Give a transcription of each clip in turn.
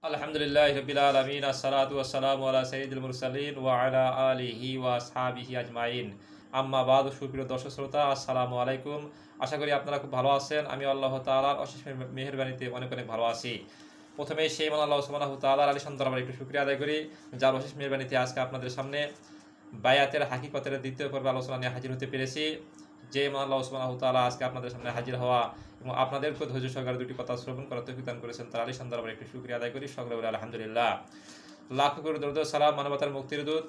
আলহামদুলিল্লাহ রবিল আলমিন আসসালাতু ওয়াসসালামু আলা সাইয়্যিদিল মুরসালিন ওয়া আলা আলিহি ওয়া আসহাবিহি আজমাইন আম্মা বাদ। সুপ্রিয় দর্শক শ্রোতা, আসসালামু আলাইকুম। আশা করি আপনারা খুব ভালো আছেন। আমি আল্লাহ তাআলার অশেষ মেহেরবানিতে অনেক অনেক ভালো আছি। প্রথমেই সেই মান আল্লাহ সুবহানাহু ওয়া তাআলার আলিশান দরবারে একটু শুকরিয়া আদায় করি, যার অশেষ মেহেরবানিতে আজকে আপনাদের সামনে বায়াতের হাকিকতের দ্বিতীয় পর্বে আলোচনা নিয়ে হাজির হতে পেরেছি। যে মান আল্লাহ সুবহানাহু ওয়া তাআলা আজকে আপনাদের সামনে হাজির হওয়া এবং আপনাদেরকে ধৈর্য সহকারে দুটি কথা শ্রবণ করার তৌফিক দান করেছেন, তার আলিশান দরবারে একটু শুকরিয়া আদায় করি। সকলে বলে আলহামদুলিল্লাহ। লাখো কোটি দরুদ সালাম মানবতার মুক্তির দূত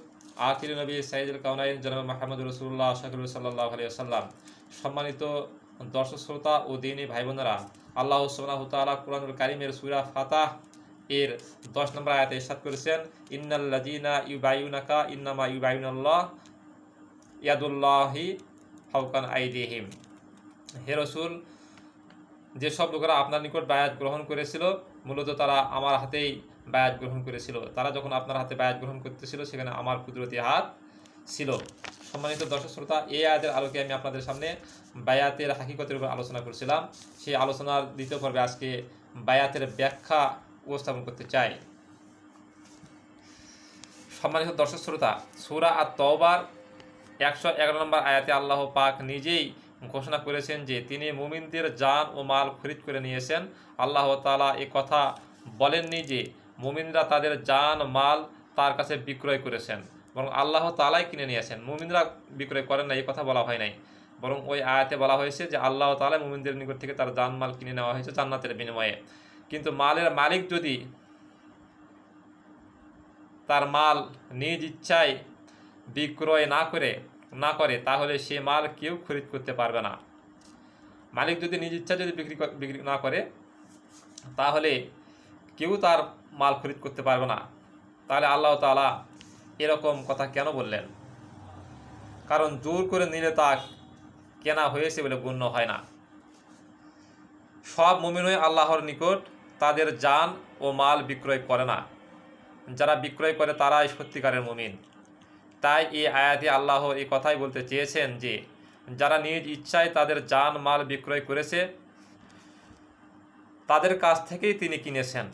আখির নবী সাইয়্যিদুল কাউনাইন জনাব মুহাম্মদুর রাসূলুল্লাহ সাল্লাল্লাহু আলাইহি ওয়াসাল্লাম। সম্মানিত দর্শক শ্রোতা ও দ্বীনী ভাই বোনেরা, আল্লাহ সুবহানাহু ওয়া তাআলা কুরআনুল কারীমের সূরা ফাতাহ এর 10 নম্বর আয়াতে ইরশাদ করেছেন, ইন্নাল্লাযীনা ইউবাইয়ুনাকা ইন্নামা ইউবাইয়ুনাল্লাহ ইয়াদুল্লাহি ফাওকা আইদিহিম। হে রাসূল, যেসব লোকেরা আপনার নিকট বায়াত গ্রহণ করেছিল মূলত তারা আমার হাতেই বায়াত গ্রহণ করেছিল। তারা যখন আপনার হাতে বায়াত গ্রহণ করতেছিল সেখানে আমার কুদরতি হাত ছিল। সম্মানিত দর্শক শ্রোতা, এই আয়াতের আলোকে আমি আপনাদের সামনে বায়াতের হাকিকতের উপর আলোচনা করছিলাম। সেই আলোচনার দ্বিতীয় পর্বে আজকে বায়াতের ব্যাখ্যা উপস্থাপন করতে চাই। সম্মানিত দর্শক শ্রোতা, সূরা আত-তাওবার 111 নম্বর আয়াতে আল্লাহ পাক নিজেই ঘোষণা করেছেন যে তিনি মুমিনদের জান ও মাল খরিদ করে নিয়েছেন। আল্লাহ তাআলা এ কথা বলেননি যে মুমিনরা তাদের জান মাল তার কাছে বিক্রয় করেছেন, বরং আল্লাহ তাআলাই কিনে নিয়েছেন। মুমিনরা বিক্রয় করেন না, এই কথা বলা হয় নাই, বরং ওই আয়াতে বলা হয়েছে যে আল্লাহ তাআলা মুমিনদের নিকট থেকে তার জান মাল কিনে নেওয়া হয়েছে জান্নাতের বিনিময়ে। কিন্তু মালের মালিক যদি তার মাল নিজ ইচ্ছায় বিক্রয় না করে তাহলে সে মাল কেউ খরিদ করতে পারবে না। মালিক যদি নিজ ইচ্ছা যদি বিক্রি না করে তাহলে কেউ তার মাল খরিদ করতে পারবে না। তাহলে আল্লাহ তাআলা এরকম কথা কেন বললেন? কারণ জোর করে নিলে তা কেনা হয়েছে বলে গণ্য হয় না। সব মুমিনই আল্লাহর নিকট তাদের জান ও মাল বিক্রয় করে না। যারা বিক্রয় করে তারাই সত্যিকারের মুমিন। তাই এই আয়াতে আল্লাহ এই কথাই বলতে চেয়েছেন যে যারা নিজ ইচ্ছায় তাদের জান মাল বিক্রয় করেছে তাদের কাছ থেকেই তিনি কিনেছেন।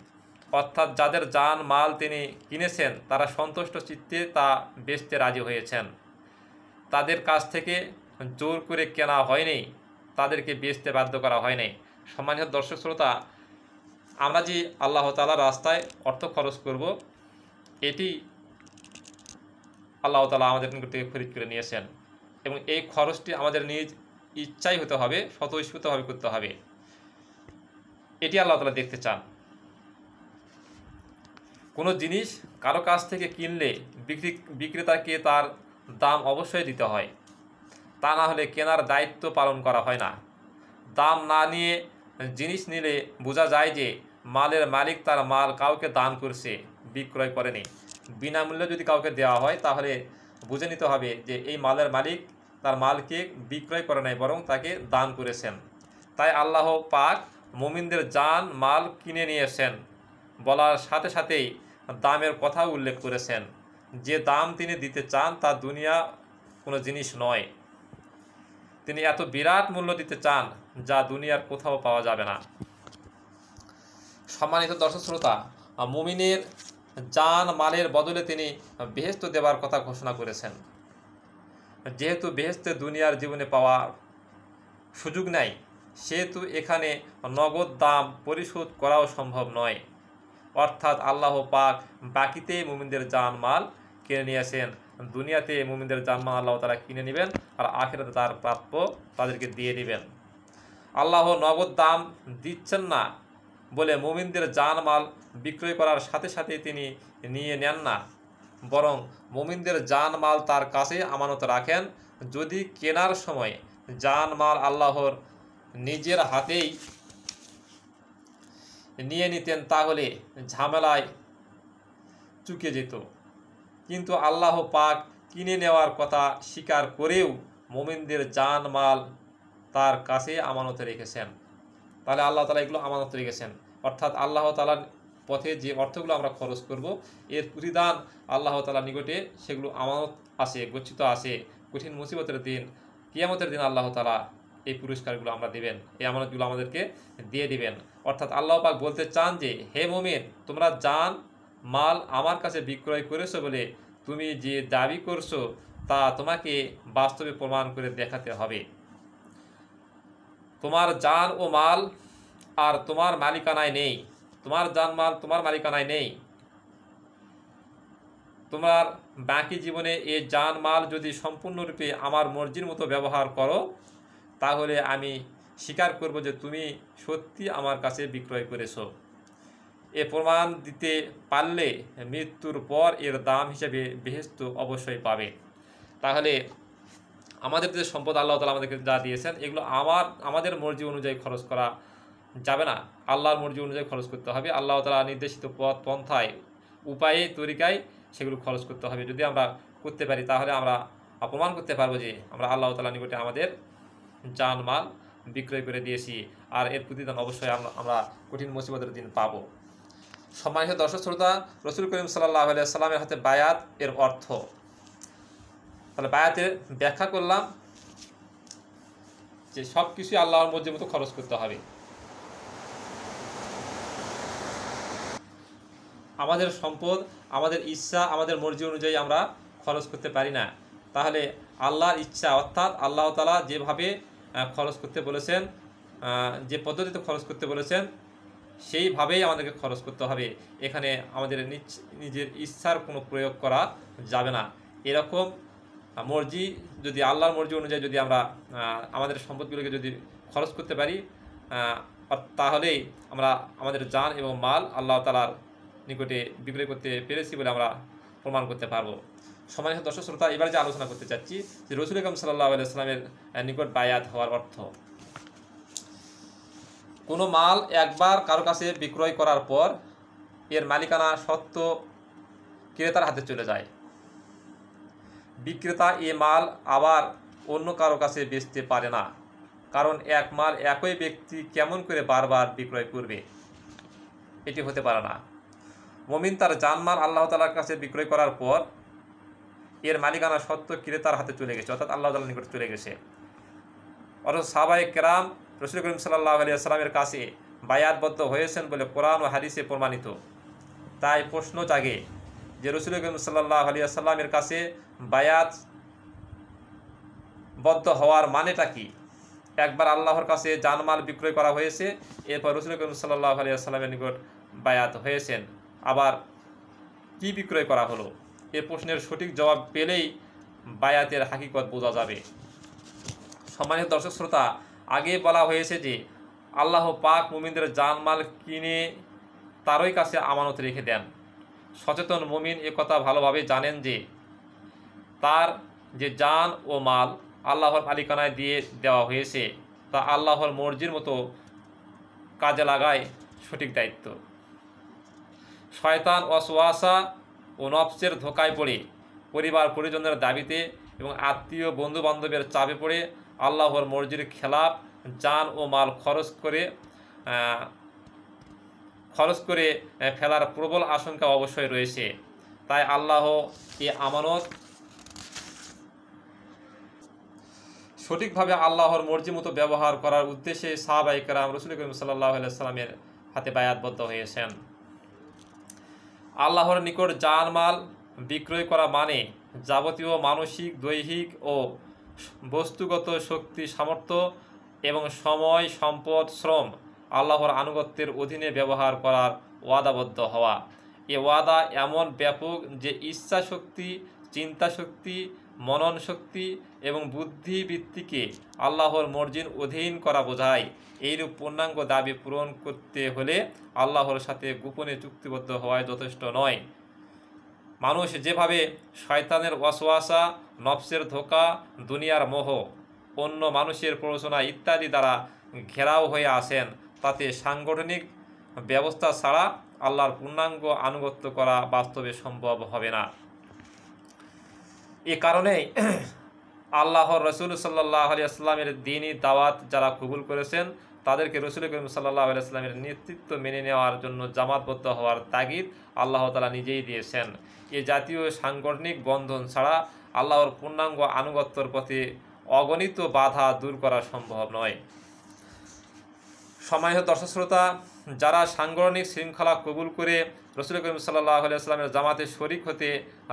অর্থাৎ যাদের জান মাল তিনি কিনেছেন তারা সন্তুষ্ট চিত্তে তা বেচতে রাজি হয়েছেন। তাদের কাছ থেকে জোর করে কেনা হয়নি, তাদেরকে বেচতে বাধ্য করা হয়নি। সম্মানিত দর্শক শ্রোতা, আমরা যে আল্লাহ তাআলার রাস্তায় অর্থ খরচ করব, এটি আল্লাহ তাআলা আমাদের নিকট থেকে খরিদ করে নিয়েছেন এবং এই খরচটি আমাদের নিজ ইচ্ছাই হতে হবে, স্বতঃস্ফূর্তভাবে করতে হবে। এটি আল্লাহ তাআলা দেখতে চান। কোনো জিনিস কারো কাছ থেকে কিনলে বিক্রেতাকে তার দাম অবশ্যই দিতে হয়, তা না হলে কেনার দায়িত্ব পালন করা হয় না। দাম না নিয়ে জিনিস নিলে বোঝা যায় যে মালের মালিক তার মাল কাউকে দান করছে, বিক্রয় করেনি। বিনামূল্যে যদি কাউকে দেওয়া হয় তাহলে বুঝে নিতে হবে যে এই মালের মালিক তার মালকে বিক্রয় করে নাই, বরং তাকে দান করেছেন। তাই আল্লাহ পাক মুমিনদের জান মাল কিনে নিয়েছেন বলার সাথে সাথেই দামের কথা উল্লেখ করেছেন। যে দাম তিনি দিতে চান তা দুনিয়া কোনো জিনিস নয়। তিনি এত বিরাট মূল্য দিতে চান যা দুনিয়ার কোথাও পাওয়া যাবে না। সম্মানিত দর্শক শ্রোতা, মুমিনের জান মালের বদলে তিনি বেহেশত দেবার কথা ঘোষণা করেছেন। যেহেতু বেহেশতে দুনিয়ার জীবনে পাওয়ার সুযোগ নাই, সেহেতু এখানে নগদ দাম পরিশোধ করাও সম্ভব নয়। অর্থাৎ আল্লাহ পাক বাকিতে মুমিনদের জান মাল কিনে নিয়েছেন। দুনিয়াতে মুমিনদের জান মাল আল্লাহ তাআলা কিনে নেবেন আর আখিরাতে তার প্রাপ্য তাদেরকে দিয়ে দিবেন। আল্লাহ নগদ দাম দিচ্ছেন না বলে মুমিনদের জান মাল বিক্রয় করার সাথে সাথে তিনি নিয়ে নেন না, বরং মুমিনদের জান মাল তার কাছে আমানত রাখেন। যদি কেনার সময় জান মাল আল্লাহর নিজের হাতেই নিয়ে নিতেন তাহলে ঝামেলায় চুকে যেত। কিন্তু আল্লাহ পাক কিনে নেওয়ার কথা স্বীকার করেও মুমিনদের জান মাল তার কাছে আমানত রেখেছেন। তাহলে আল্লাহ তাআলা এগুলো আমানত রেখেছেন। অর্থাৎ আল্লাহ তাআলার পথে যে অর্থগুলো আমরা খরচ করব এর প্রতিদান আল্লাহ তাআলার নিকটে সেগুলো আমানত আছে, গচ্ছিত আছে। কঠিন মুসিবতের দিন, কিয়ামতের দিন আল্লাহ তাআলা এই পুরস্কারগুলো আমরা দিবেন, এই আমানতগুলো আমাদেরকে দিয়ে দিবেন। অর্থাৎ আল্লাহ পাক বলতে চান যে, হে মুমিন, তোমরা জান মাল আমার কাছে বিক্রয় করেছো বলে তুমি যে দাবি করছো তা তোমাকে বাস্তবে প্রমাণ করে দেখাতে হবে। তোমার জান ও মাল আর তোমার মালিকানায় নেই, তোমার জান মাল তোমার মালিকানায় নেই। তোমার বাকি জীবনে এই জান মাল যদি সম্পূর্ণরূপে আমার মর্জির মতো ব্যবহার করো, তাহলে আমি স্বীকার করব যে তুমি সত্যি আমার কাছে বিক্রয় করেছো। এ প্রমাণ দিতে পারলে মৃত্যুর পর এর দাম হিসেবে বেহেশত অবশ্যই পাবে। তাহলে আমাদের যে সম্পদ আল্লাহ তাআলা আমাদেরকে যা দিয়েছেন, এগুলো আমাদের মর্জি অনুযায়ী খরচ করা যাবে না, আল্লাহর মর্জি অনুযায়ী খরচ করতে হবে। আল্লাহ তাআলা নির্দেশিত পথ পন্থায়, উপায়ে, তরিকায় সেগুলো খরচ করতে হবে। যদি আমরা করতে পারি, তাহলে আমরা প্রমাণ করতে পারবো যে আমরা আল্লাহ তাআলার নিকটে আমাদের জান মাল বিক্রয় করে দিয়েছি, আর এর প্রতিদান অবশ্যই আমরা কঠিন মুসিবতের দিন পাবো। সম্মানিত দর্শক শ্রোতা, রাসূল করিম সাল্লাল্লাহু আলাইহি ওয়াসাল্লামের হাতে বায়াত এর অর্থ, তাহলে বায়াতের ব্যাখ্যা করলাম যে সব কিছুই আল্লাহর মর্জির মতো খরচ করতে হবে। আমাদের সম্পদ, আমাদের ইচ্ছা, আমাদের মর্জি অনুযায়ী আমরা খরচ করতে পারি না। তাহলে আল্লাহর ইচ্ছা, অর্থাৎ আল্লাহ তাআলা যেভাবে খরচ করতে বলেছেন, যে পদ্ধতিতে খরচ করতে বলেছেন, সেইভাবেই আমাদেরকে খরচ করতে হবে। এখানে আমাদের নিজের ইচ্ছার কোনো প্রয়োগ করা যাবে না। এরকম মর্জি, যদি আল্লাহর মর্জি অনুযায়ী যদি আমরা আমাদের সম্পদগুলোকে যদি খরচ করতে পারি, তাহলেই আমরা আমাদের জান এবং মাল আল্লাহ তাআলার নিকটে বিক্রয় করতে পেরেছি বলে আমরা প্রমাণ করতে পারবো। সম্মানিত দর্শক শ্রোতা, এবার যে আলোচনা করতে চাচ্ছি যে রাসূল আকরাম সাল্লাল্লাহু আলাইহি ওয়াসাল্লামের নিকট বায়াত হওয়ার অর্থ। কোনো মাল একবার কারো কাছে বিক্রয় করার পর এর মালিকানা সত্ত্ব ক্রেতার হাতে চলে যায়। বিক্রেতা এ মাল আবার অন্য কারো কাছে বেচতে পারে না, কারণ এক মাল একই ব্যক্তি কেমন করে বারবার বিক্রয় করবে, এটি হতে পারে না। মুমিন তার জানমাল আল্লাহ তাআলার কাছে বিক্রয় করার পর এর মালিকানা সত্ত্ব ক্রেতার হাতে চলে গেছে, অর্থাৎ আল্লাহ তাআলার নিকট চলে গেছে। অথচ সাহাবায়ে কেরাম রাসূল করিম সাল্লাল্লাহু আলাইহি ওয়াসাল্লামের কাছে বায়াতবদ্ধ হয়েছেন বলে কোরআন ও হাদিসে প্রমাণিত। তাই প্রশ্ন জাগে যে রাসূল করিম সাল্লাল্লাহু আলাইহি ওয়াসাল্লামের কাছে বায়াতবদ্ধ হওয়ার মানেটা কি? একবার আল্লাহর কাছে জানমাল বিক্রয় করা হয়েছে, এরপর রাসূল করিম সাল্লাল্লাহু আলাইহি ওয়াসাল্লামের নিকট বায়াত হয়েছেন, আবার কি বিক্রয় করা হলো? এ প্রশ্নের সঠিক জবাব পেলেই বায়াতের হাকিকত বোঝা যাবে। সম্মানিত দর্শক শ্রোতা, আগে বলা হয়েছে যে আল্লাহ পাক মুমিনদের জানমাল কিনে তারই কাছে আমানত রেখে দেন। সচেতন মুমিন একথা ভালোভাবে জানেন যে তার যে জান ও মাল আল্লাহর মালিকানায় দিয়ে দেওয়া হয়েছে, তা আল্লাহর মর্জির মতো কাজে লাগায় সঠিক দায়িত্ব। শয়তান ওয়াসওয়াসা ও নফসের ধোকায় পড়ে, পরিবার পরিজনের দাবিতে এবং আত্মীয় বন্ধু বান্ধবের চাপে পড়ে আল্লাহর মর্জির খেলাফ জান ও মাল খরচ করে ফেলার প্রবল আশঙ্কা অবশ্যই রয়েছে। তাই আল্লাহ এই আমানত সঠিকভাবে আল্লাহর মর্জি মতো ব্যবহার করার উদ্দেশ্যে সাহাবায়ে কেরাম রাসূল করিম সাল্লাল্লাহু আলাইহি ওয়াসাল্লামের হাতে বায়াতবদ্ধ হয়েছেন। আল্লাহর নিকট জানমাল বিক্রয় করা মানে যাবতীয় মানসিক, দৈহিক ও বস্তুগত শক্তি, সামর্থ্য এবং সময়, সম্পদ, শ্রম আল্লাহর আনুগত্যের অধীনে ব্যবহার করার ওয়াদাবদ্ধ হওয়া। এ ওয়াদা এমন ব্যাপক যে ইচ্ছা শক্তি, চিন্তা শক্তি, মনন শক্তি এবং বুদ্ধিবৃত্তিকে আল্লাহর মর্জির অধীন করা বোঝায়। এইরূপ পূর্ণাঙ্গ দাবি পূরণ করতে হলে আল্লাহর সাথে গোপনে চুক্তিবদ্ধ হওয়াই যথেষ্ট নয়। মানুষ যেভাবে শয়তানের ওয়াসওয়াসা, নফসের ধোঁকা, দুনিয়ার মোহ, অন্য মানুষের প্ররোচনা ইত্যাদি দ্বারা ঘেরাও হয়ে আসেন, তাতে সাংগঠনিক ব্যবস্থা ছাড়া আল্লাহর পূর্ণাঙ্গ আনুগত্য করা বাস্তবে সম্ভব হবে না। এ কারণেই আল্লাহর রাসূল সাল্লাল্লাহু আলাইহি ওয়াসাল্লামের দ্বীনি দাওয়াত যারা কবুল করেছেন, তাদেরকে রাসূল করিম সাল্লাল্লাহু আলাইহি ওয়াসাল্লামের নেতৃত্ব মেনে নেওয়ার জন্য জামাতবদ্ধ হওয়ার তাগিদ আল্লাহ তাআলা নিজেই দিয়েছেন। এ জাতীয় সাংগঠনিক বন্ধন ছাড়া আল্লাহর পূর্ণাঙ্গ আনুগত্যের পথে অগণিত বাধা দূর করা সম্ভব নয়। সম্মানিত দর্শক শ্রোতা, যারা সাংগঠনিক শৃঙ্খলা কবুল করে রসুল করিম সাল্লাল্লাহু আলাইহি ওয়াসাল্লামের জামাতে শরিক হতে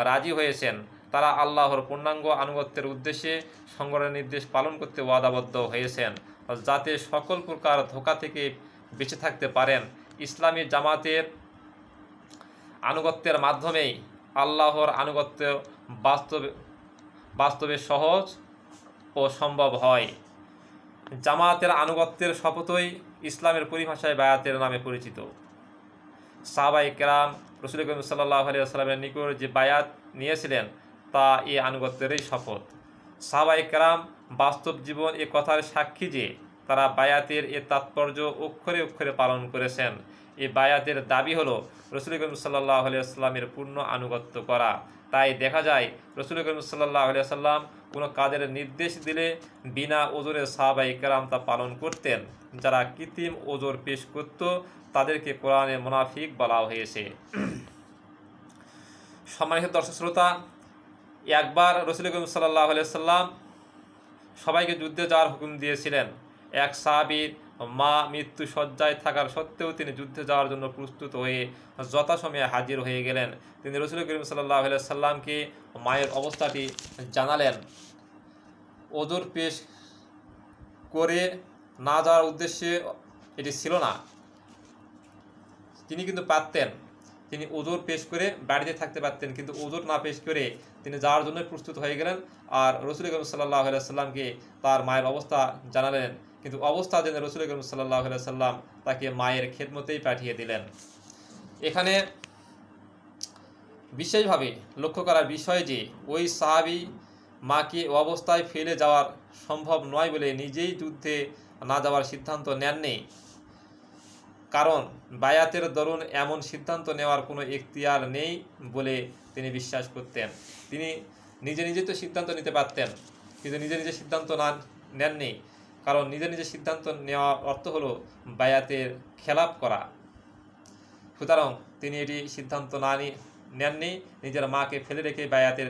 রাজি হয়েছেন, তারা আল্লাহর পূর্ণাঙ্গ আনুগত্যের উদ্দেশ্যে সংগঠনের নির্দেশ পালন করতে ওয়াদাবদ্ধ হয়েছেন, যাতে সকল প্রকার ধোঁকা থেকে বেঁচে থাকতে পারেন। ইসলামী জামাতের আনুগত্যের মাধ্যমেই আল্লাহর আনুগত্য বাস্তবে সহজ ও সম্ভব হয়। জামাতের আনুগত্যের শপথই ইসলামের পরিভাষায় বায়াতের নামে পরিচিত। সাহাবায়ে কেরাম রাসূল করিম সাল্লাল্লাহু আলাইহি ওয়াসাল্লামের নিকট যে বায়াত নিয়েছিলেন তা এই আনুগত্যেরই শপথ। সাহাবায়ে কেরাম বাস্তব জীবন এ কথার সাক্ষী যে তারা বায়াতের এ তাৎপর্য অক্ষরে অক্ষরে পালন করেছেন। এই বায়াতের দাবি হলো রাসূল করিম সাল্লাল্লাহু আলাইহি ওয়াসাল্লামের পূর্ণ আনুগত্য করা। তাই দেখা যায় রাসূল করিম সাল্লাল্লাহু আলাইহি ওয়াসাল্লাম কোনো কাজের নির্দেশ দিলে বিনা ওজরে সাহাবায়ে কেরাম তা পালন করতেন। যারা কৃত্রিম ওজর পেশ করত তাদেরকে কোরআনে মুনাফিক বলা হয়েছে। সম্মানিত দর্শক শ্রোতা, একবার রাসূল করিম সাল্লাল্লাহু আলাইহি ওয়াসাল্লাম সবাইকে যুদ্ধে যাওয়ার হুকুম দিয়েছিলেন। এক সাহাবীর মা মৃত্যু শয্যায় থাকার সত্ত্বেও তিনি যুদ্ধে যাওয়ার জন্য প্রস্তুত হয়ে যথাসময়ে হাজির হয়ে গেলেন। তিনি রাসূল করিম সাল্লাল্লাহু আলাইহি ওয়াসাল্লামকে মায়ের অবস্থাটি জানালেন। ওজর পেশ করে না যাওয়ার উদ্দেশ্যে এটি ছিল না, তিনি কিন্তু পারতেন, তিনি ওজর পেশ করে বাড়িতে থাকতে পারতেন, কিন্তু ওজর না পেশ করে তিনি যাওয়ার জন্য প্রস্তুত হয়ে গেলেন আর রাসূল করিম সাল্লাল্লাহু আলাইহি ওয়াসাল্লামকে তার মায়ের অবস্থা জানালেন। কিন্তু অবস্থা জেনে রাসূল করিম সাল্লাল্লাহু আলাইহি ওয়াসাল্লাম তাকে মায়ের খেদমতেই পাঠিয়ে দিলেন। এখানে বিশেষভাবে লক্ষ্য করার বিষয় যে ওই সাহাবী মাকে অবস্থায় ফেলে যাওয়ার সম্ভব নয় বলে নিজেই যুদ্ধে না যাওয়ার সিদ্ধান্ত নেননি। কারণ বায়াতের দরুন এমন সিদ্ধান্ত নেওয়ার কোনো এখতিয়ার নেই বলে তিনি বিশ্বাস করতেন। তিনি নিজে নিজে তো সিদ্ধান্ত নিতে পারতেন, কিন্তু নিজে নিজে সিদ্ধান্ত নেননি। কারণ নিজে নিজে সিদ্ধান্ত নেওয়ার অর্থ হলো বায়াতের খেলাপ করা। সুতরাং তিনি এটি সিদ্ধান্ত নেননি। নিজের মাকে ফেলে রেখে বায়াতের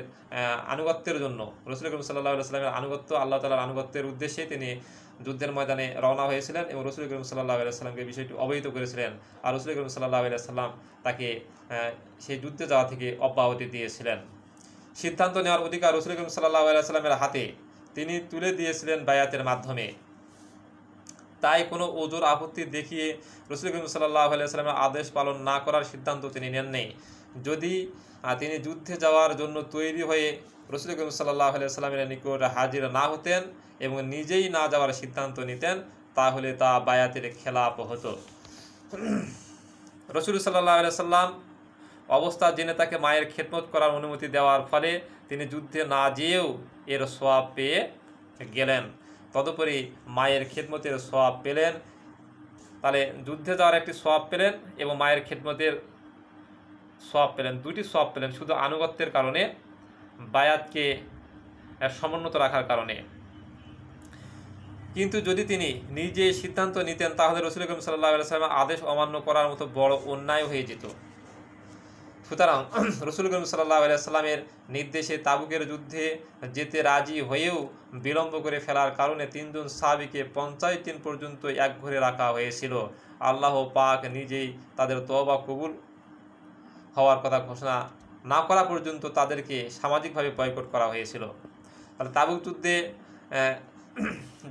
আনুগত্যের জন্য রাসূল করিম সাল্লাল্লাহু আলাইহি ওয়াসাল্লামের আনুগত্য, আল্লাহ তাআলার আনুগত্যের উদ্দেশ্যে তিনি যুদ্ধের ময়দানে রওনা হয়েছিলেন এবং রাসূল করিম সাল্লাল্লাহু আলাইহি ওয়াসাল্লামকে বিষয়টি অবহিত করেছিলেন। আর রাসূল করিম সাল্লাল্লাহু আলাইহি ওয়াসাল্লাম তাকে সেই যুদ্ধে যাওয়া থেকে অব্যাহতি দিয়েছিলেন। সিদ্ধান্ত নেওয়ার অধিকার রাসূল করিম সাল্লাল্লাহু আলাইহি ওয়াসাল্লামের হাতে, তিনি তুলে দিয়েছিলেন বায়াতের মাধ্যমে। তাই কোনো ওজর আপত্তি দেখিয়ে রাসূল করিম সাল্লাল্লাহু আলাইহি ওয়াসাল্লামের আদেশ পালন না করার সিদ্ধান্ত তিনি নেননি। যদি তিনি যুদ্ধে যাওয়ার জন্য তৈরি হয়ে রাসূল করিম সাল্লাল্লাহু আলাইহি ওয়াসাল্লামের নিকট হাজির না হতেন এবং নিজেই না যাওয়ার সিদ্ধান্ত নিতেন, তাহলে তা বায়াতের খেলাপ হতো। রাসূল সাল্লাল্লাহু আলাইহি ওয়াসাল্লাম অবস্থা জেনে তাকে মায়ের খেদমত করার অনুমতি দেওয়ার ফলে তিনি যুদ্ধে না যেয়েও এর সওয়াব পেয়ে গেলেন। তদুপরি মায়ের খেদমতের সওয়াব পেলেন। তাহলে যুদ্ধে যাওয়ার একটি সওয়াব পেলেন এবং মায়ের খেদমতের সওয়াব পেলেন, দুটি সওয়াব পেলেন শুধু আনুগত্যের কারণে, বায়াতকে সমুন্নত রাখার কারণে। কিন্তু যদি তিনি নিজে সিদ্ধান্ত নিতেন তাহলে রাসূল করিম সাল্লাল্লাহু আলাইহি ওয়াসাল্লামের আদেশ অমান্য করার মতো বড় অন্যায় হয়ে যেত। সুতরাং রাসূল করিম সাল্লাল্লাহু আলাইহি ওয়াসাল্লামের নির্দেশে তাবুকের যুদ্ধে যেতে রাজি হয়েও বিলম্ব করে ফেলার কারণে 3 জন সাহাবীকে 50 দিন পর্যন্ত একঘরে রাখা হয়েছিল। আল্লাহ পাক নিজেই তাদের তওবা কবুল হওয়ার কথা ঘোষণা না করা পর্যন্ত তাদেরকে সামাজিকভাবে বয়কট করা হয়েছিল। তাহলে তাবুক যুদ্ধে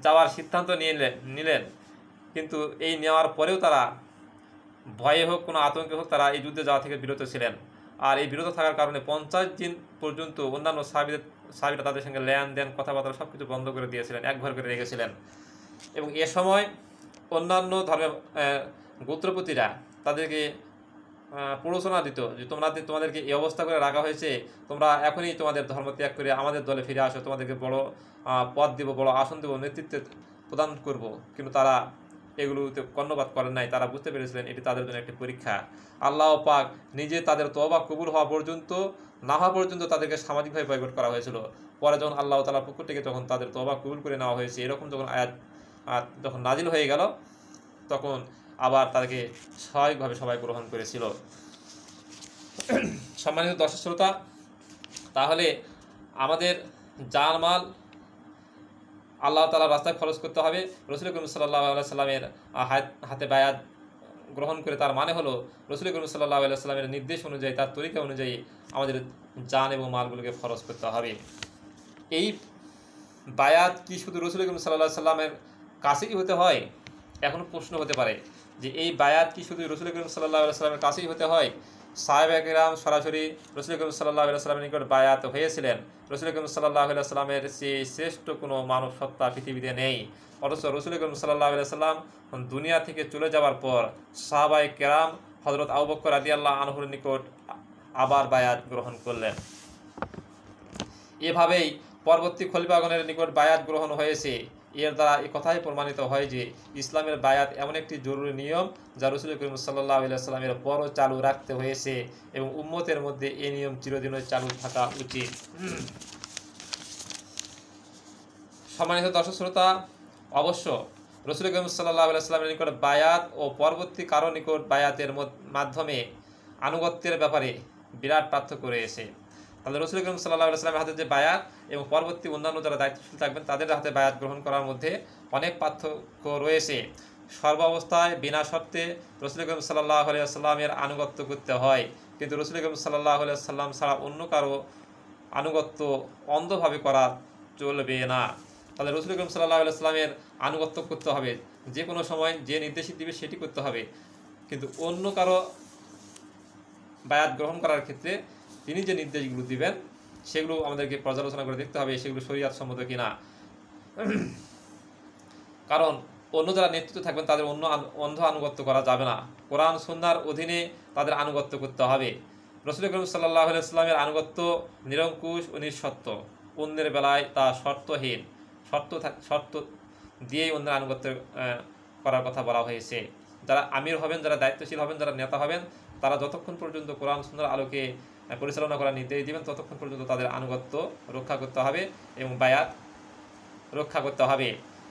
যাওয়ার সিদ্ধান্ত নিলেন, কিন্তু এই নেওয়ার পরেও তারা ভয়ে হোক কোনো আতঙ্কে হোক তারা এই যুদ্ধে যাওয়া থেকে বিরত ছিলেন। আর এই বিরত থাকার কারণে 50 দিন পর্যন্ত অন্যান্য সাহাবীরা তাদের সঙ্গে লেনদেন কথাবার্তা সব কিছু বন্ধ করে দিয়েছিলেন, একঘর করে রেখেছিলেন। এবং এ সময় অন্যান্য ধর্মের গোত্রপতিরা তাদেরকে প্ররোচনা দিত যে তোমাদেরকে এই অবস্থা করে রাখা হয়েছে, তোমরা এখনই তোমাদের ধর্ম ত্যাগ করে আমাদের দলে ফিরে আসো, তোমাদেরকে বড় পদ দেব, বড় আসন দেব, নেতৃত্ব প্রদান করব। কিন্তু তারা এগুলোতে কর্ণপাত করেন নাই। তারা বুঝতে পেরেছিলেন এটি তাদের জন্য একটি পরীক্ষা। আল্লাহ পাক নিজে তাদের তওবা কবুল হওয়া পর্যন্ত তাদেরকে সামাজিকভাবে বয়কট করা হয়েছিল। পরে যখন আল্লাহ তাআলার পক্ষ থেকে তখন তাদের তওবা কবুল করে নেওয়া হয়েছে, এরকম যখন আয়াত যখন নাজিল হয়ে গেল তখন আবার তাদেরকে স্বাভাবিকভাবে সবাই গ্রহণ করেছিল। সম্মানিত দর্শক শ্রোতা, তাহলে আমাদের জানমাল আল্লাহ তাআলার রাস্তায় খরচ করতে হবে। রাসূল করিম সাল্লাল্লাহু আলাইহি সাল্লামের হাতে বায়াত গ্রহণ করে তার মানে হলো রাসূল করিম সাল্লাল্লাহু আলাইহি সাল্লামের নির্দেশ অনুযায়ী, তার তরিকা অনুযায়ী আমাদের জান এবং মালগুলোকে খরচ করতে হবে। এই বায়াত কি শুধু রাসূল করিম সাল্লাল্লাহু আলাইহি সাল্লামের কাছেই হতে হয়? এখন প্রশ্ন হতে পারে যে এই বায়াত কি শুধু রাসূল করিম সাল্লাল্লাহু আলাইহি সাল্লামের কাছেই হতে হয়? সাহাবায়ে কেরাম সরাসরি রাসূল করিম সাল্লাল্লাহু আলাইহি সাল্লামের নিকট বায়াত হয়েছিলেন। রাসূল করিম সাল্লাল্লাহু আলাইহি সাল্লামের চেয়ে শ্রেষ্ঠ কোনো মানব সত্তা পৃথিবীতে নেই। অথচ রাসূল করিম সাল্লাল্লাহু আলাইহি সাল্লাম দুনিয়া থেকে চলে যাওয়ার পর সাহাবায়ে কেরাম হযরত আবু বকর রাদিয়াল্লাহু আনহুর নিকট আবার বায়াত গ্রহণ করলেন। এভাবেই পরবর্তী খলিফাগণের নিকট বায়াত গ্রহণ হয়েছে। এর দ্বারা এই কথাই প্রমাণিত হয় যে ইসলামের বায়াত এমন একটি জরুরি নিয়ম যা রাসূল করিম সাল্লাল্লাহু আলাইহি সাল্লামের পরও চালু রাখতে হয়েছে এবং উম্মতের মধ্যে এই নিয়ম চিরদিনই চালু থাকা উচিত। সম্মানিত দর্শক শ্রোতা, অবশ্য রাসূল করিম সাল্লাল্লাহু আলাইহি সাল্লামের নিকট বায়াত ও পরবর্তী কারো নিকট বায়াতের মাধ্যমে আনুগত্যের ব্যাপারে বিরাট পার্থক্য রয়েছে। তাহলে রাসূল করিম সাল্লাল্লাহু আলাইহি সাল্লামের হাতে যে বায়াত এবং পরবর্তী অন্যান্য যারা দায়িত্বশীল থাকবেন তাদের হাতে বায়াত গ্রহণ করার মধ্যে অনেক পার্থক্য রয়েছে। সর্বাবস্থায় বিনা শর্তে রাসূল করিম সাল্লাল্লাহু আলাইহি সাল্লামের আনুগত্য করতে হয়, কিন্তু রাসূল করিম সাল্লাল্লাহু আলাইহি সাল্লাম ছাড়া অন্য কারো আনুগত্য অন্ধভাবে করা চলবে না। তাহলে রাসূল করিম সাল্লাল্লাহু আলাইহি সাল্লামের আনুগত্য করতে হবে, যে কোনো সময় যে নির্দেশ দিবে সেটি করতে হবে, কিন্তু অন্য কারো বায়াত গ্রহণ করার ক্ষেত্রে তিনি যে নির্দেশগুলো দিবেন সেগুলো আমাদেরকে পর্যালোচনা করে দেখতে হবে সেগুলো শরীয়ত সম্মত কিনা। কারণ অন্য যারা নেতৃত্ব থাকবেন তাদের অন্ধ আনুগত্য করা যাবে না। কোরআন সুন্নাহর অধীনে তাদের আনুগত্য করতে হবে। রাসূল করিম সাল্লাল্লাহু আলাইহি সাল্লামের আনুগত্য নিরঙ্কুশ ও নিঃশর্ত, অন্যের বেলায় তা শর্তহীন। শর্ত দিয়েই অন্যের আনুগত্য করার কথা বলা হয়েছে। যারা আমির হবেন, যারা দায়িত্বশীল হবেন, যারা নেতা হবেন, তারা যতক্ষণ পর্যন্ত কোরআন সুন্নাহর আলোকে পরিচালনা করার নির্দেশ দিবেন ততক্ষণ পর্যন্ত তাদের আনুগত্য রক্ষা করতে হবে এবং বায়াত রক্ষা করতে হবে।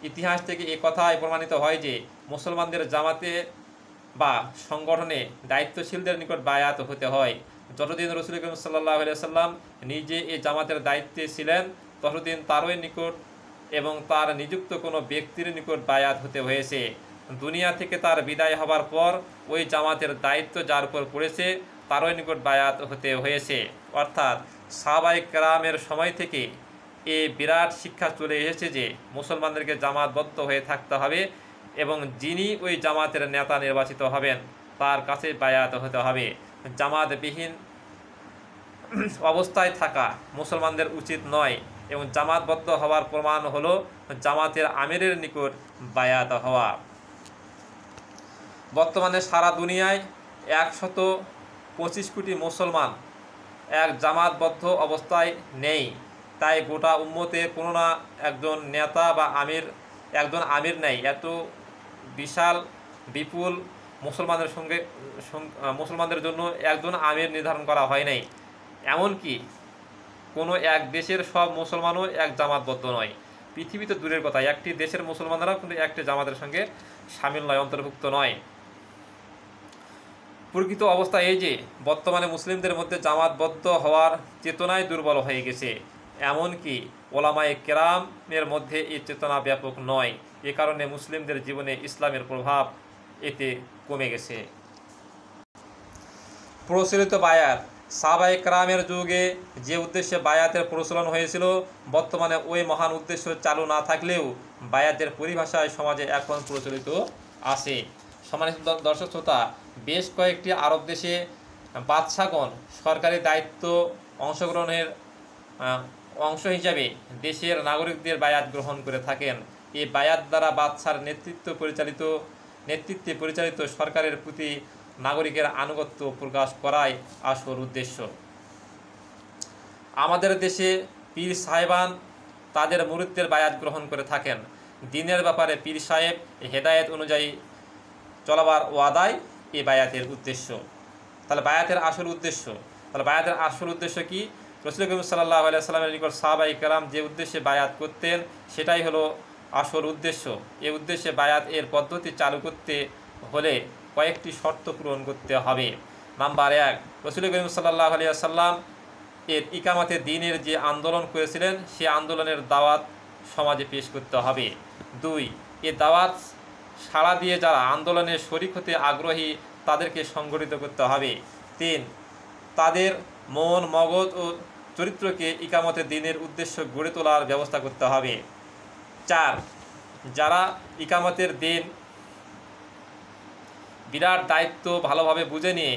ইতিহাস থেকে এই কথাই প্রমাণিত হয় যে মুসলমানদের জামাতে বা সংগঠনে দায়িত্বশীলদের নিকট বায়াত হতে হয়। যতদিন রাসূল করিম সাল্লাল্লাহু আলাইহি সাল্লাম নিজে এই জামাতের দায়িত্বে ছিলেন ততদিন তারই নিকট এবং তার নিযুক্ত কোনো ব্যক্তির নিকট বায়াত হতে হয়েছে। দুনিয়া থেকে তার বিদায় হবার পর ওই জামাতের দায়িত্ব যার উপর পড়েছে তারই নিকট বায়াত হতে হয়েছে। অর্থাৎ সাহাবায়ে কেরামের সময় থেকে এই বিরাট শিক্ষা চলে এসেছে যে মুসলমানদেরকে জামাতবদ্ধ হয়ে থাকতে হবে এবং যিনি ওই জামাতের নেতা নির্বাচিত হবেন তার কাছে বায়াত হতে হবে। জামাতবিহীন অবস্থায় থাকা মুসলমানদের উচিত নয় এবং জামাতবদ্ধ হওয়ার প্রমাণ হলো জামাতের আমিরের নিকট বায়াত হওয়া। বর্তমানে সারা দুনিয়ায় 125 কোটি মুসলমান এক জামাতবদ্ধ অবস্থায় নেই। তাই গোটা উম্মতের কোনো না একজন নেতা বা একজন আমির নেই। এত বিশাল বিপুল মুসলমানদের জন্য একজন আমির নির্ধারণ করা হয় নাই। এমনকি কোনো এক দেশের সব মুসলমানও এক জামাতবদ্ধ নয়। পৃথিবীতে দূরের কথা, একটি দেশের মুসলমানরাও কিন্তু একটি জামাতের সঙ্গে সামিল নয়, অন্তর্ভুক্ত নয়। প্রকৃত অবস্থা এই যে বর্তমানে মুসলিমদের মধ্যে জামাতবদ্ধ হওয়ার চেতনাই দুর্বল হয়ে গেছে। এমনকি ওলামায়ে কেরামের মধ্যে এই চেতনা ব্যাপক নয়। এ কারণে মুসলিমদের জীবনে ইসলামের প্রভাব এতে কমে গেছে। প্রচলিত বায়াত সাহাবায়ে কেরামের যুগে যে উদ্দেশ্যে বায়াতের প্রচলন হয়েছিল বর্তমানে ওই মহান উদ্দেশ্য চালু না থাকলেও বায়াতের পরিভাষায় সমাজে এখন প্রচলিত আছে। সম্মানিত দর্শক শ্রোতা, বেশ কয়েকটি আরব দেশে বাদশাগণ সরকারি দায়িত্ব অংশগ্রহণের অংশ হিসাবে দেশের নাগরিকদের বায়াত গ্রহণ করে থাকেন। এই বায়াত দ্বারা বাদশার নেতৃত্বে পরিচালিত সরকারের প্রতি নাগরিকের আনুগত্য প্রকাশ করাই আসল উদ্দেশ্য। আমাদের দেশে পীর সাহেবান তাদের মুরিদদের বায়াত গ্রহণ করে থাকেন। দ্বীনের ব্যাপারে পীর সাহেব হেদায়েত অনুযায়ী চলাবার ওয়াদাই এই বায়াতের উদ্দেশ্য। তাহলে বায়াতের আসল উদ্দেশ্য কি? রাসূল করিম সাল্লাল্লাহু আলাইহি সাল্লামের নিকট সাহাবায়ে কেরাম যে উদ্দেশ্যে বায়াত করতেন সেটাই হলো আসল উদ্দেশ্য। এই উদ্দেশ্যে বায়াত এর পদ্ধতি চালু করতে হলে কয়েকটি শর্ত পূরণ করতে হবে। নাম্বার 1, রাসূল করিম সাল্লাল্লাহু আলাইহি সাল্লাম এর ইকামতে দ্বীনের যে আন্দোলন করেছিলেন সে আন্দোলনের দাওয়াত সমাজে পেশ করতে হবে। 2 এ দাওয়াত সাড়া দিয়ে যারা আন্দোলনে শরিক হতে আগ্রহী তাদেরকে সংগঠিত করতে হবে। 3 তাদের মন মগজ ও চরিত্রকে ইকামতে দ্বীনের উদ্দেশ্য গড়ে তোলার ব্যবস্থা করতে হবে। 4 যারা ইকামতের দিন বিরাট দায়িত্ব ভালোভাবে বুঝে নিয়ে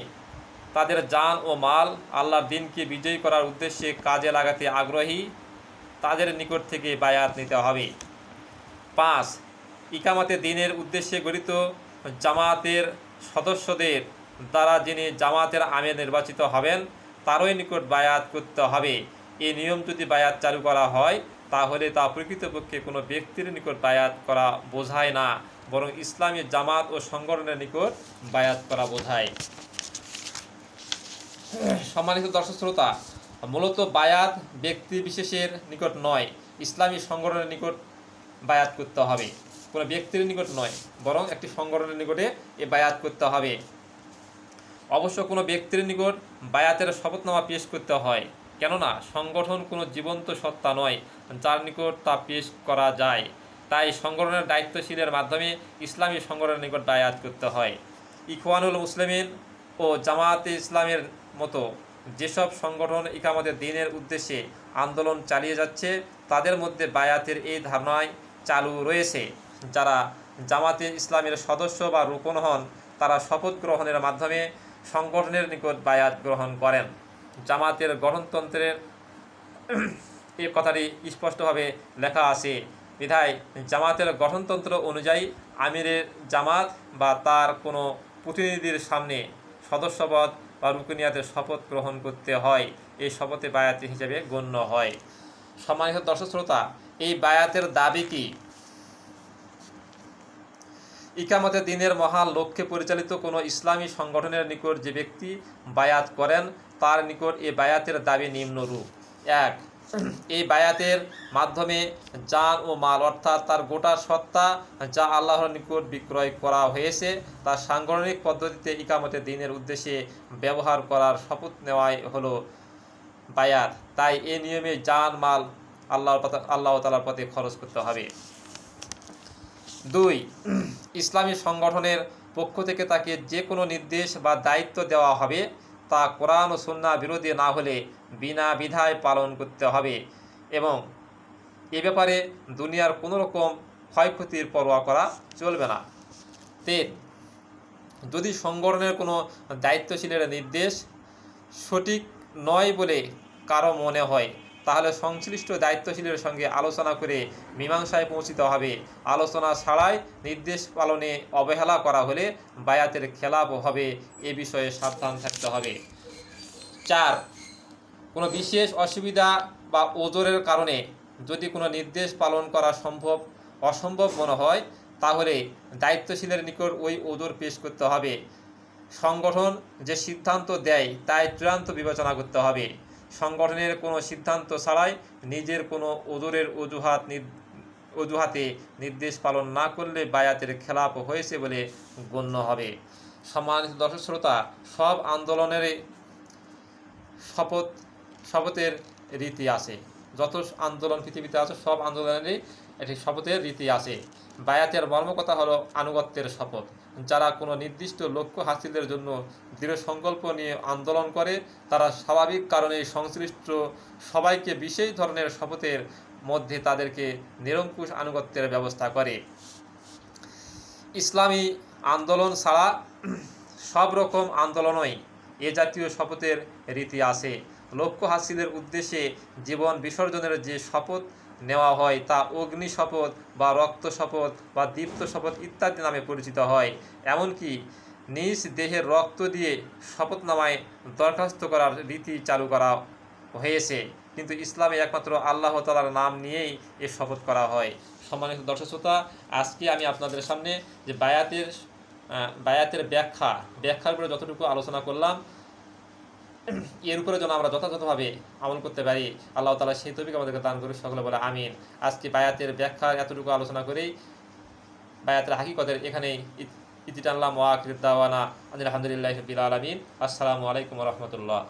তাদের জান ও মাল আল্লাহর দিনকে বিজয়ী করার উদ্দেশ্যে কাজে লাগাতে আগ্রহী তাদের নিকট থেকে বায়াত নিতে হবে। 5 ইকামতে দ্বীনের উদ্দেশ্যে গঠিত জামাতের সদস্যদের দ্বারা যিনি জামাতের আমির নির্বাচিত হবেন তারই নিকট বায়াত করতে হবে। এই নিয়ম যদি বায়াত চালু করা হয় তাহলে তা প্রকৃতপক্ষে কোনো ব্যক্তির নিকট বায়াত করা বোঝায় না, বরং ইসলামী জামাত ও সংগঠনের নিকট বায়াত করা বোঝায়। সম্মানিত দর্শক শ্রোতা, মূলত বায়াত ব্যক্তি বিশেষের নিকট নয়, ইসলামী সংগঠনের নিকট বায়াত করতে হবে। কোনো ব্যক্তির নিকট নয়, বরং একটি সংগঠনের নিকটে এ বায়াত করতে হবে। অবশ্য কোনো ব্যক্তির নিকট বায়াতের শপথনামা পেশ করতে হয়, কেননা সংগঠন কোনো জীবন্ত সত্তা নয় যার নিকট তা পেশ করা যায়। তাই সংগঠনের দায়িত্বশীলের মাধ্যমে ইসলামী সংগঠনের নিকট বায়াত করতে হয়। ইখওয়ানুল মুসলিমিন ও জামায়াতে ইসলামের মতো যেসব সংগঠন ইকামতে দ্বীনের উদ্দেশ্যে আন্দোলন চালিয়ে যাচ্ছে তাদের মধ্যে বায়াতের এই ধারণায় চালু রয়েছে। যারা জামাতে ইসলামের সদস্য বা রুকন হন তারা শপথ গ্রহণের মাধ্যমে সংগঠনের নিকট বায়াত গ্রহণ করেন। জামাতের গঠনতন্ত্রের এই কথাটি স্পষ্টভাবে লেখা আছে, বিধায় জামাতের গঠনতন্ত্র অনুযায়ী আমিরের জামাত বা তার কোনো প্রতিনিধির সামনে সদস্যপদ বা রুকনিয়াতের শপথ গ্রহণ করতে হয়। এই শপথে বায়াতি হিসেবে গণ্য হয়। সম্মানিত দর্শক শ্রোতা, এই বায়াতের দাবি কি? ইকামতে দ্বীনের মহান লক্ষ্যে পরিচালিত কোনো ইসলামী সংগঠনের নিকট যে ব্যক্তি বায়াত করেন তার নিকট এই বায়াতের দাবি নিম্নরূপ। 1 এই বায়াতের মাধ্যমে জান ও মাল অর্থাৎ তার গোটা সত্তা যা আল্লাহর নিকট বিক্রয় করা হয়েছে তা সাংগঠনিক পদ্ধতিতে ইকামতে দ্বীনের উদ্দেশ্যে ব্যবহার করার শপথ নেওয়াই হলো বায়াত। তাই এই নিয়মে জান মাল আল্লাহ তাআলার পথে খরচ করতে হবে। 2 ইসলামী সংগঠনের পক্ষ থেকে তাকে যে কোনো নির্দেশ বা দায়িত্ব দেওয়া হবে তা কোরআন ও সুন্নাহ বিরোধী না হলে বিনা বিধায় পালন করতে হবে এবং এ ব্যাপারে দুনিয়ার কোনো রকম ক্ষয়ক্ষতির পরোয়া করা চলবে না। 3 যদি সংগঠনের কোনো দায়িত্বশীলের নির্দেশ সঠিক নয় বলে কারো মনে হয় তাহলে সংশ্লিষ্ট দায়িত্বশীলের সঙ্গে আলোচনা করে মীমাংসায় পৌঁছিতে হবে। আলোচনা ছাড়াই নির্দেশ পালনে অবহেলা করা হলে বায়াতের খেলাপ হবে, এ বিষয়ে সাবধান থাকতে হবে। 4 কোনো বিশেষ অসুবিধা বা ওজরের কারণে যদি কোনো নির্দেশ পালন করা অসম্ভব মনে হয় তাহলে দায়িত্বশীলের নিকট ওই ওজর পেশ করতে হবে। সংগঠন যে সিদ্ধান্ত দেয় তাই চূড়ান্ত বিবেচনা করতে হবে। সংগঠনের কোনো সিদ্ধান্ত ছাড়াই নিজের কোনো ওজরের অজুহাতে নির্দেশ পালন না করলে বায়াতের খেলাপ হয়েছে বলে গণ্য হবে। সম্মানিত দর্শক শ্রোতা, সব আন্দোলনের শপথের রীতি আছে। যত আন্দোলন পৃথিবীতে আছে সব আন্দোলনেরই একটি শপথের রীতি আছে। বায়াতের মর্মকথা হলো আনুগত্যের শপথ। যারা কোনো নির্দিষ্ট লক্ষ্য হাসিলের জন্য দৃঢ় সংকল্প নিয়ে আন্দোলন করে তারা স্বাভাবিক কারণে সংশ্লিষ্ট সবাইকে বিশেষ ধরনের শপথের মধ্যে তাদেরকে নিরঙ্কুশ আনুগত্যের ব্যবস্থা করে। ইসলামী আন্দোলন ছাড়া সব রকম আন্দোলনই এ জাতীয় শপথের রীতি আছে। লক্ষ্য হাসিলের উদ্দেশ্যে জীবন বিসর্জনের যে শপথ নেওয়া হয় তা অগ্নি শপথ বা রক্ত শপথ বা দীপ্ত শপথ ইত্যাদি নামে পরিচিত হয়। এমনকি নিজ দেহের রক্ত দিয়ে শপথনামায় দরখাস্ত করার রীতি চালু করা হয়েছে, কিন্তু ইসলামে একমাত্র আল্লাহ তাআলার নাম নিয়েই এ শপথ করা হয়। সম্মানিত দর্শক শ্রোতা, আজকে আমি আপনাদের সামনে যে বায়াতের ব্যাখ্যার উপরে যতটুকু আলোচনা করলাম এর উপরে যেন আমরা যথাযথভাবে আমল করতে পারি, আল্লাহ তাআলা সেই তৌফিক আমাদেরকে দান করুন। সকলে বলে আমিন। আজকে বায়াতের ব্যাখ্যার এতটুকু আলোচনা করেই বায়াতের হাকিকতের এখানেই ইতি টানলাম। ওয়া আখিরু দাওয়ানা আলহামদুলিল্লাহি রাব্বিল আলামিন। আসসালামু আলাইকুম ওয়া রাহমাতুল্লাহ।